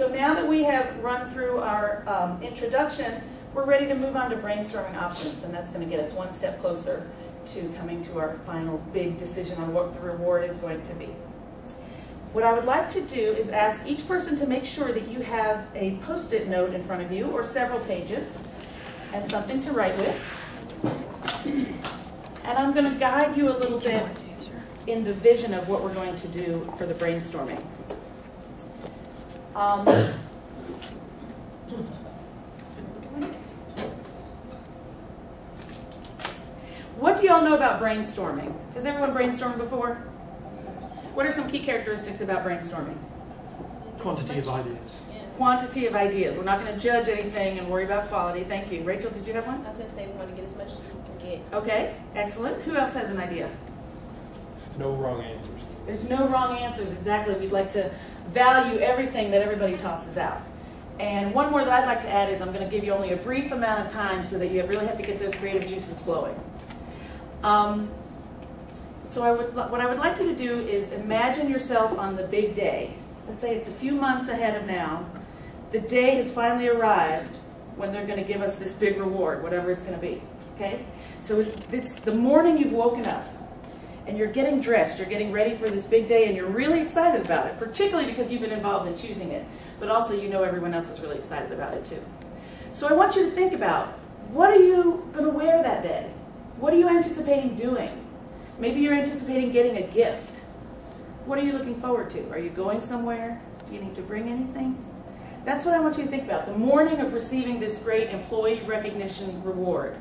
So now that we have run through our introduction, we're ready to move on to brainstorming options, and that's going to get us one step closer to coming to our final big decision on what the reward is going to be. What I would like to do is ask each person to make sure that you have a post-it note in front of you, or several pages, and something to write with. And I'm going to guide you a little bit in the vision of what we're going to do for the brainstorming. What do y'all know about brainstorming? Has everyone brainstormed before? What are some key characteristics about brainstorming? Quantity of ideas. Yeah. Quantity of ideas. We're not going to judge anything and worry about quality. Thank you. Rachel, did you have one? I was going to say we want to get as much as we can get. Okay, excellent. Who else has an idea? No wrong answers. There's no wrong answers, exactly. We'd like to value everything that everybody tosses out. And one more that I'd like to add is I'm going to give you only a brief amount of time so that you really have to get those creative juices flowing. So what I would like you to do is imagine yourself on the big day. Let's say it's a few months ahead of now. The day has finally arrived when they're going to give us this big reward, whatever it's going to be. Okay? So it's the morning you've woken up, and you're getting dressed, you're getting ready for this big day, and you're really excited about it, particularly because you've been involved in choosing it, but also you know everyone else is really excited about it too. So I want you to think about, what are you going to wear that day? What are you anticipating doing? Maybe you're anticipating getting a gift. What are you looking forward to? Are you going somewhere? Do you need to bring anything? That's what I want you to think about, the morning of receiving this great employee recognition reward.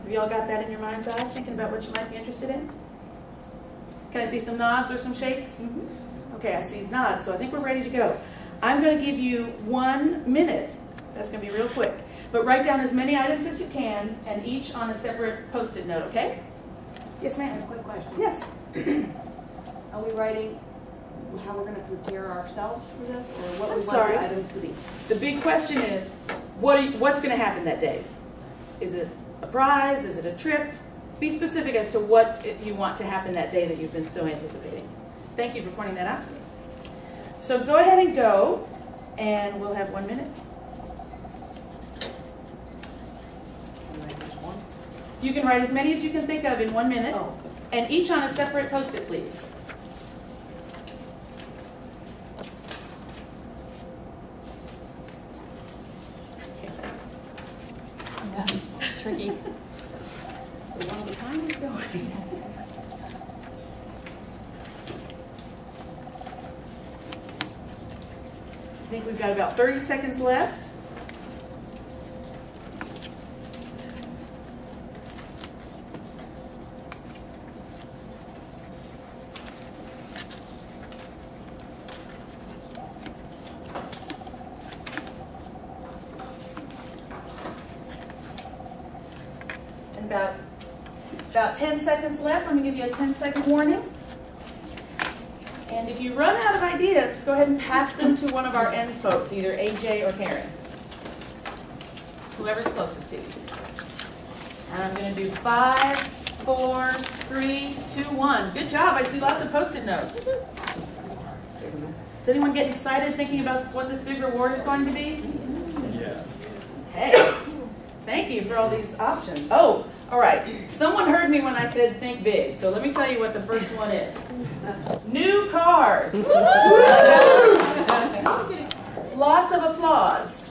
Have you all got that in your mind's eye, thinking about what you might be interested in? Can I see some nods or some shakes? Mm-hmm. Okay, I see nods, so I think we're ready to go. I'm going to give you 1 minute. That's going to be real quick. But write down as many items as you can, and each on a separate post-it note, okay? Yes, I have ma'am. a quick question. Yes. Are we writing how we're going to prepare ourselves for this, or what we want sorry. the items to be? The big question is, what's going to happen that day? Is it a prize? Is it a trip? Be specific as to what you want to happen that day that you've been so anticipating. Thank you for pointing that out to me. So go ahead and go, and we'll have 1 minute. You can write as many as you can think of in 1 minute, Oh, and each on a separate post-it, please. tricky. So while the time is going. I think we've got about 30 seconds left. About 10 seconds left. I'm going to give you a 10-second warning. And if you run out of ideas, go ahead and pass them to one of our end folks, either AJ or Karen. Whoever's closest to you. And I'm going to do 5, 4, 3, 2, 1. Good job. I see lots of Post-it notes. Is anyone getting excited thinking about what this big reward is going to be? Yeah. Hey, thank you for all these options. Oh, all right. Someone heard me when I said think big. So let me tell you what the first one is. New cars. Lots of applause.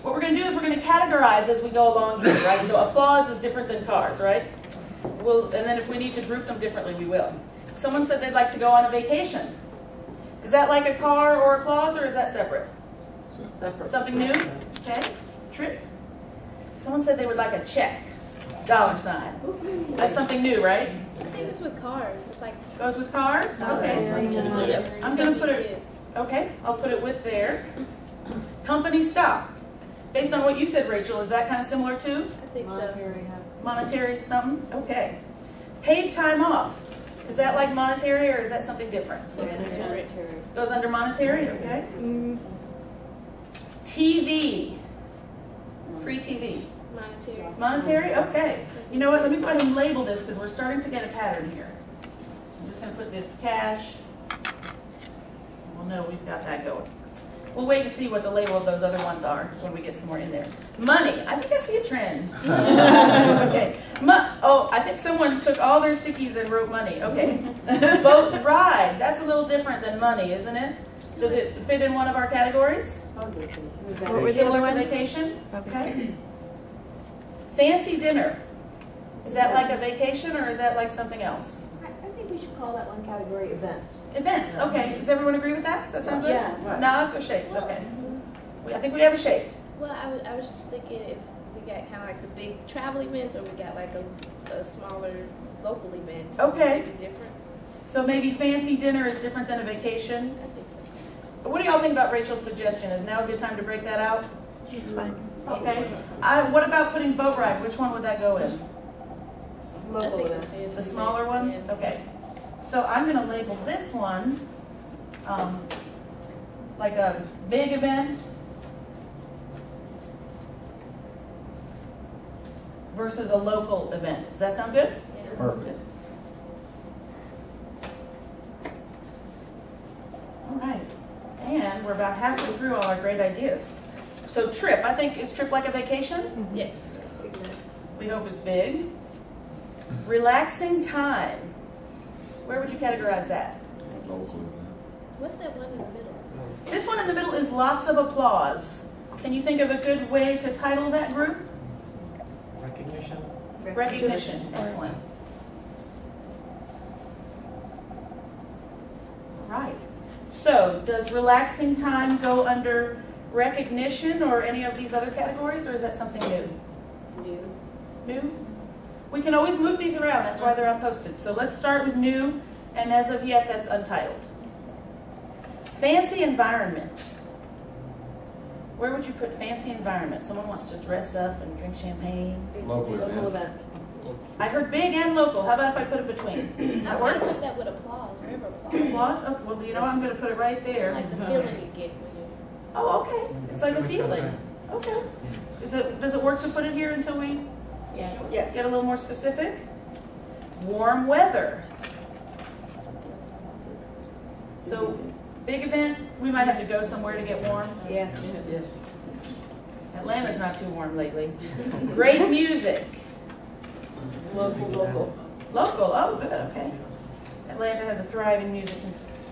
What we're going to do is we're going to categorize as we go along here, right? So applause is different than cars, right? And then if we need to group them differently, we will. Someone said they'd like to go on a vacation. Is that like a car or applause, or is that separate? Separate. Something new? Okay. Trip. Someone said they would like a check. $sign. That's something new, right? I think it's with cars. It's like Goes with cars? Okay. I'm going to put it, okay, I'll put it with there. Company stock. Based on what you said, Rachel, is that kind of similar too? I think Monetary, so. Monetary something? Okay. Paid time off. Is that like monetary, or is that something different? Monetary. Goes under monetary, okay. TV. Free TV. Monetary. Monetary? Okay. You know what? Let me go ahead and label this because we're starting to get a pattern here. I'm just going to put this cash. Well, no, we've got that going. We'll wait and see what the label of those other ones are when we get some more in there. Money. I think I see a trend. Okay. Oh, I think someone took all their stickies and wrote money. Okay. Boat ride. That's a little different than money, isn't it? Does it fit in one of our categories? What were the Similar other to ones? vacation? Okay. Fancy dinner. Is that like a vacation or is that like something else? I think we should call that one category events. Events. Okay. Does everyone agree with that? Does that sound good? Yeah. Right. Nods or shakes? Okay. I think we have a shake. Well, I was just thinking if we got kind of like the big travel events, or we got like a smaller local event. Okay. Maybe different. So maybe fancy dinner is different than a vacation. I think so. What do y'all think about Rachel's suggestion? Is now a good time to break that out? It's fine. Okay. What about putting boat ride? Which one would that go in? I Local think event. fancy The smaller ones? yeah. Okay. So I'm going to label this one like a big event versus a local event. Does that sound good? Yeah. Perfect. All right. And we're about halfway through all our great ideas. So trip, I think, is trip like a vacation? Yes. We hope it's big. Relaxing time. Where would you categorize that? What's that one in the middle? This one in the middle is lots of applause. Can you think of a good way to title that group? Recognition. Recognition. Excellent. Right. So, does relaxing time go under recognition or any of these other categories, or is that something new? New? We can always move these around. That's why they're unposted. So let's start with new, and as of yet, that's untitled. Fancy environment. Where would you put fancy environment? Someone wants to dress up and drink champagne. Local Local event. event. I heard big and local. How about if I put it between? Does that I would work? put that with applause. Remember applause? Applause? Oh, well, you know, I'm going to put it right there. Like the feeling you get when you. Oh, okay. It's like a feeling. Okay. Does it work to put it here until we Yeah. Yes. get a little more specific? Warm weather. So, big event, we might have to go somewhere to get warm. Yeah. Atlanta's not too warm lately. Great music. Local. Local, oh, good, okay. Atlanta has a thriving music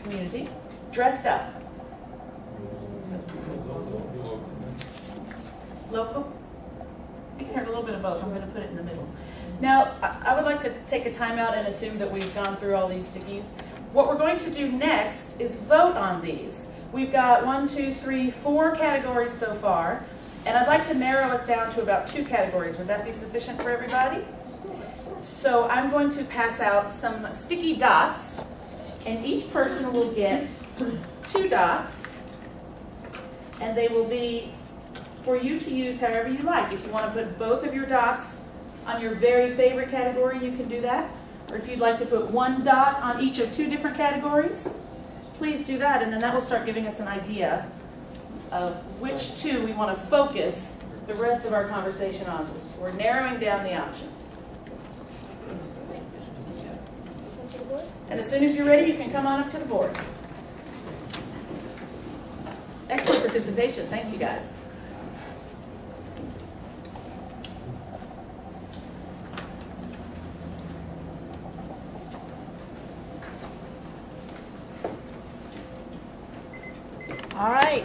community. Dressed up. Local? You can have a little bit of both. I'm going to put it in the middle. Now, I would like to take a time out and assume that we've gone through all these stickies. What we're going to do next is vote on these. We've got 4 categories so far, and I'd like to narrow us down to about 2 categories. Would that be sufficient for everybody? So I'm going to pass out some sticky dots, and each person will get 2 dots, and they will be for you to use however you like. If you want to put both of your dots on your very favorite category, you can do that. Or if you'd like to put 1 dot on each of 2 different categories, please do that, and then that will start giving us an idea of which 2 we want to focus the rest of our conversation on. So we're narrowing down the options. And as soon as you're ready, you can come on up to the board. Excellent participation. Thanks, you guys. All right.